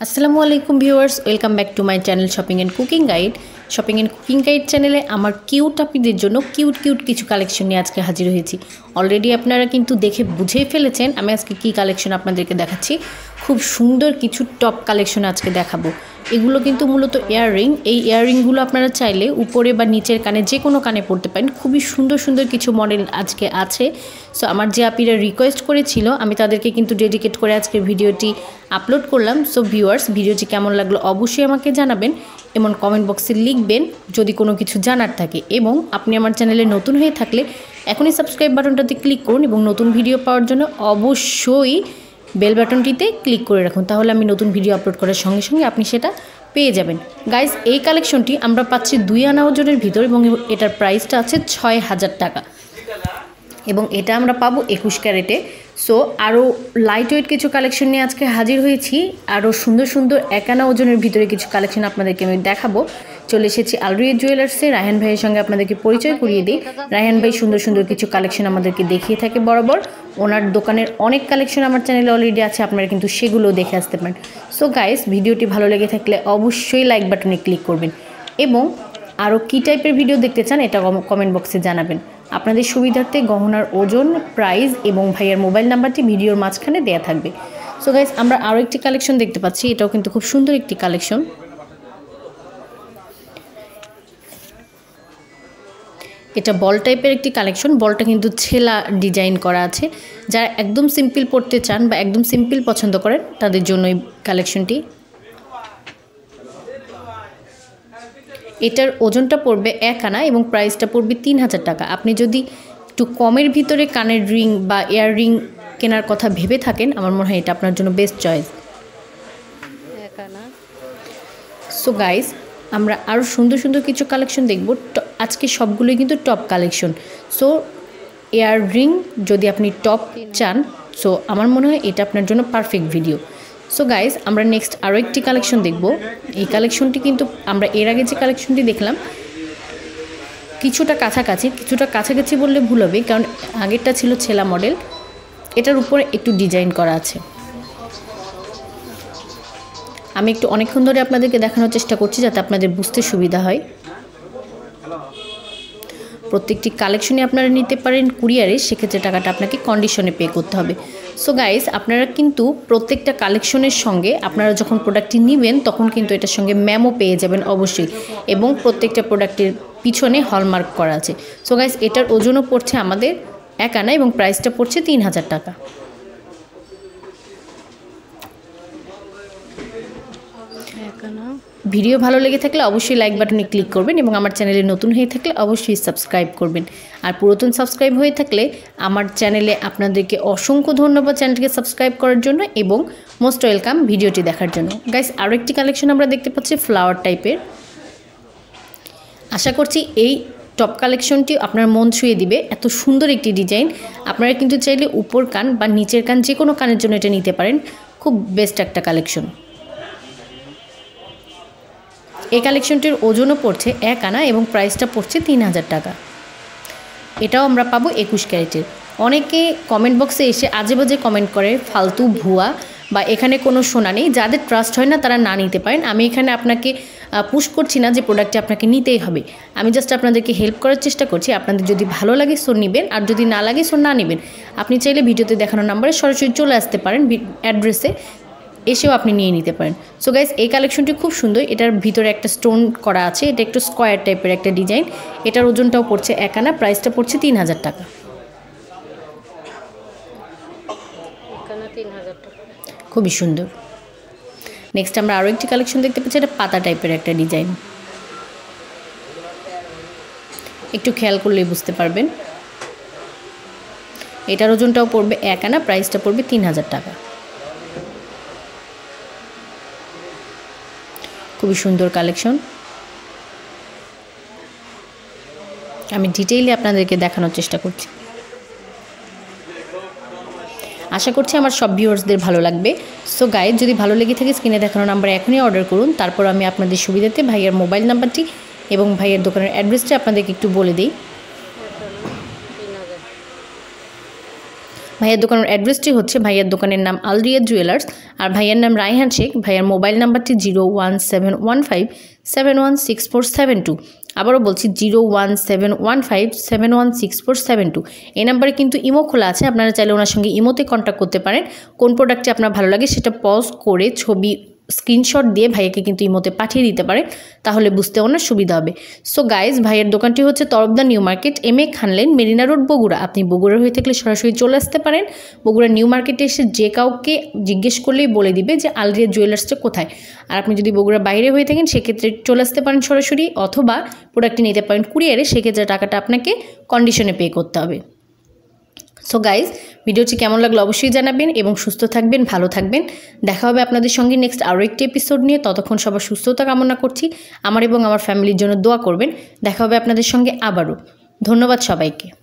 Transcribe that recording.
আসসালামু আলাইকুম viewers, welcome back to my channel shopping and cooking guide. Shopping and cooking guide চ্যানেলে আমার cute আপুদের জন্য কিউট কিছু কালেকশন নিয়ে আজকে হাজির হয়েছি। অলরেডি আপনারা কিন্তু দেখে বুঝেই ফেলেছেন আমি আজকে কী কালেকশন আপনাদেরকে দেখাচ্ছি। খুব সুন্দর কিছু টপ কালেকশন আজকে দেখাবো। এগুলো কিন্তু মূলত ইয়াররিং। এই ইয়াররিংগুলো আপনারা চাইলে উপরে বা নিচের কানে যে কোনো কানে পরতে পারেন। খুবই সুন্দর কিছু মডেল আজকে আছে। সো আমার যে আপিরা রিকোয়েস্ট করেছিল আমি তাদেরকে কিন্তু ডেডিকেট করে আজকে ভিডিওটি আপলোড করলাম। সো ভিউয়ার্স, ভিডিওটি কেমন লাগলো অবশ্যই আমাকে জানাবেন এবং কমেন্ট বক্সে লিখবেন যদি কোনো কিছু জানার থাকে। এবং আপনি আমার চ্যানেলে নতুন হয়ে থাকলে এখনই সাবস্ক্রাইব বাটনটাতে ক্লিক করুন এবং নতুন ভিডিও পাওয়ার জন্য অবশ্যই বেল বাটনটিতে ক্লিক করে রাখুন, তাহলে আমি নতুন ভিডিও আপলোড করার সঙ্গে সঙ্গে আপনি সেটা পেয়ে যাবেন। গাইজ, এই কালেকশনটি আমরা পাচ্ছি 2 আনা ওজনের ভিতর এবং এটার প্রাইসটা আছে 6000 টাকা এবং এটা আমরা পাবো 21 ক্যারেটে। সো আরও লাইট ওয়েট কিছু কালেকশন নিয়ে আজকে হাজির হয়েছি। আরও সুন্দর 1 আনা ওজনের ভিতরে কিছু কালেকশন আপনাদেরকে আমি দেখাবো। চলে এসেছি আলরিয়া জুয়েলার্সে। রায়হান ভাইয়ের সঙ্গে আপনাদেরকে পরিচয় করিয়ে দিই। রায়হান ভাই সুন্দর কিছু কালেকশন আমাদেরকে দেখিয়ে থাকে বরাবর। ওনার দোকানের অনেক কালেকশন আমার চ্যানেলে অলরেডি আছে, আপনারা কিন্তু সেগুলো দেখে আসতে পারেন। সো গাইস, ভিডিওটি ভালো লেগে থাকলে অবশ্যই লাইক বাটনে ক্লিক করবেন এবং আরও কী টাইপের ভিডিও দেখতে চান এটা কমেন্ট বক্সে জানাবেন। আপনাদের সুবিধার্থে গহনার ওজন, প্রাইস এবং ভাইয়ের মোবাইল নাম্বারটি ভিডিওর মাঝখানে দেয়া থাকবে। সো গাইস, আমরা আরও একটি কালেকশন দেখতে পাচ্ছি। এটাও কিন্তু খুব সুন্দর একটি কালেকশন। এটা বল টাইপের একটি কালেকশন। বলটা কিন্তু ছেলা ডিজাইন করা আছে। যারা একদম সিম্পল পড়তে চান বা একদম সিম্পল পছন্দ করেন তাদের জন্য এই কালেকশনটি। এটার ওজনটা পড়বে 1 আনা এবং প্রাইসটা পড়বে 3000 টাকা। আপনি যদি একটু কমের ভিতরে কানের রিং বা ইয়ার রিং কেনার কথা ভেবে থাকেন, আমার মনে হয় এটা আপনার জন্য বেস্ট চয়েস। সো গাইস, আমরা আরও সুন্দর কিছু কালেকশন দেখব। আজকে সবগুলোই কিন্তু টপ কালেকশন। সো ইয়ার রিং যদি আপনি টপ চান, সো আমার মনে হয় এটা আপনার জন্য পারফেক্ট ভিডিও। সো গাইস, আমরা নেক্সট আরও একটি কালেকশন দেখব। এই কালেকশনটি কিন্তু আমরা এর আগে যে কালেকশনটি দেখলাম কিছুটা কাছাকাছি বললে ভুল হবে, কারণ আগেরটা ছিল ছেলা মডেল। এটার উপরে একটু ডিজাইন করা আছে। আমি একটু অনেকক্ষণ ধরে আপনাদেরকে দেখানোর চেষ্টা করছি যাতে আপনাদের বুঝতে সুবিধা হয়। প্রত্যেকটি কালেকশনই আপনারা নিতে পারেন কুরিয়ারে, সেক্ষেত্রে টাকাটা আপনাকে কন্ডিশনে পে করতে হবে। সো গাইস, আপনারা কিন্তু প্রত্যেকটা কালেকশনের সঙ্গে আপনারা যখন প্রোডাক্টটি নেবেন তখন কিন্তু এটার সঙ্গে মেমো পেয়ে যাবেন অবশ্যই, এবং প্রত্যেকটা প্রোডাক্টের পিছনে হলমার্ক করা আছে। সো গাইস, এটার ওজনও পড়ছে আমাদের 1 আনা এবং প্রাইসটা পড়ছে 3000 টাকা। ভিডিও ভালো লেগে থাকলে অবশ্যই লাইক বাটনে ক্লিক করবেন এবং আমার চ্যানেলে নতুন হয়ে থাকলে অবশ্যই সাবস্ক্রাইব করবেন। আর পুরাতন সাবস্ক্রাইব হয়ে থাকলে আমার চ্যানেলে আপনাদেরকে অসংখ্য ধন্যবাদ চ্যানেলটিকে সাবস্ক্রাইব করার জন্য এবং মোস্ট ওয়েলকাম ভিডিওটি দেখার জন্য। গাইস, আরও একটি কালেকশন আমরা দেখতে পাচ্ছি ফ্লাওয়ার টাইপের। আশা করছি এই টপ কালেকশনটি আপনার মন ছুঁয়ে দিবে। এত সুন্দর একটি ডিজাইন। আপনারা কিন্তু চাইলে উপর কান বা নিচের কান যে কোনো কানের জন্য এটা নিতে পারেন। খুব বেস্ট একটা কালেকশন। এই কালেকশনটির ওজনও পড়ছে 1 আনা এবং প্রাইসটা পড়ছে 3000 টাকা। এটাও আমরা পাবো 21 ক্যারেটের। অনেকে কমেন্ট বক্সে এসে আজে বাজে কমেন্ট করে, ফালতু ভুয়া বা এখানে কোনো সোনা নেই। যাদের ট্রাস্ট হয় না তারা না নিতে পারেন। আমি এখানে আপনাকে পুশ করছি না যে প্রোডাক্টটি আপনাকে নিতেই হবে। আমি জাস্ট আপনাদেরকে হেল্প করার চেষ্টা করছি। আপনাদের যদি ভালো লাগে সো নেবেন, আর যদি না লাগে সো না নেবেন। আপনি চাইলে ভিডিওতে দেখানো নাম্বারে সরাসরি চলে আসতে পারেন, অ্যাড্রেসে এসেও আপনি নিয়ে নিতে পারেন। সো গাইস, এই কালেকশনটি খুব সুন্দর। এটার ভিতরে একটা স্টোন করা আছে। এটা একটু স্কোয়ার টাইপের একটা ডিজাইন। এটার ওজনটাও পড়ছে 1 আনা, প্রাইসটা পড়ছে 3000 টাকা। খুবই সুন্দর। নেক্সট আমরা আরও একটি কালেকশন দেখতে পাচ্ছি। এটা পাতা টাইপের একটা ডিজাইন। একটু খেয়াল করলেই বুঝতে পারবেন। এটার ওজনটাও পড়বে 1 আনা, প্রাইসটা পড়বে 3000 টাকা। খুবই সুন্দর কালেকশন। আমি ডিটেইলে আপনাদেরকে দেখানোর চেষ্টা করছি। আশা করছি আমার সব ভিউয়ার্সদের ভালো লাগবে। সো গাইজ, যদি ভালো লেগে থাকে স্ক্রিনে দেখানো নাম্বারে এখনই অর্ডার করুন। তারপর আমি আপনাদের সুবিধাতে ভাইয়ের মোবাইল নাম্বারটি এবং ভাইয়ের দোকানের অ্যাড্রেসটি আপনাদেরকে একটু বলে দিই। ভাইয়ার দোকানের অ্যাড্রেসটি হচ্ছে, ভাইয়ার দোকানের নাম আলরিয়া জুয়েলার্স, আর ভাইয়ার নাম রায়হান শেখ। ভাইয়ার মোবাইল নাম্বারটি 01715716472। আবারও বলছি 01715716472। এই নাম্বারে কিন্তু ইমো খোলা আছে, আপনারা চাইলে ওনার সঙ্গে ইমোতে কন্ট্যাক্ট করতে পারেন। কোন প্রোডাক্টটি আপনার ভালো লাগে সেটা পজ করে ছবি স্ক্রিনশট দিয়ে ভাইয়াকে কিন্তু ইমোতে পাঠিয়ে দিতে পারেন, তাহলে বুঝতে ওনার সুবিধা হবে। সো গাইজ, ভাইয়ের দোকানটি হচ্ছে তরফদা নিউ মার্কেট, MA খান লেন, মেরিনা রোড, বগুড়া। আপনি বগুড়ার হয়ে থাকলে সরাসরি চলে আসতে পারেন। বগুড়া নিউ মার্কেটে এসে যে কাউকে জিজ্ঞেস করলেই বলে দিবে যে আলরিয়া জুয়েলার্সটা কোথায়। আর আপনি যদি বগুড়ার বাইরে হয়ে থাকেন সেক্ষেত্রে চলে আসতে পারেন সরাসরি, অথবা প্রোডাক্টটি নিতে পারেন কুরিয়ারে, সেক্ষেত্রে টাকাটা আপনাকে কন্ডিশনে পে করতে হবে। সো গাইজ, ভিডিওটি কেমন লাগলো অবশ্যই জানাবেন এবং সুস্থ থাকবেন, ভালো থাকবেন। দেখা হবে আপনাদের সঙ্গে নেক্সট আরও একটি এপিসোড নিয়ে। ততক্ষণ সবার সুস্থতা কামনা করছি, আমার এবং আমার ফ্যামিলির জন্য দোয়া করবেন। দেখা হবে আপনাদের সঙ্গে আবারও। ধন্যবাদ সবাইকে।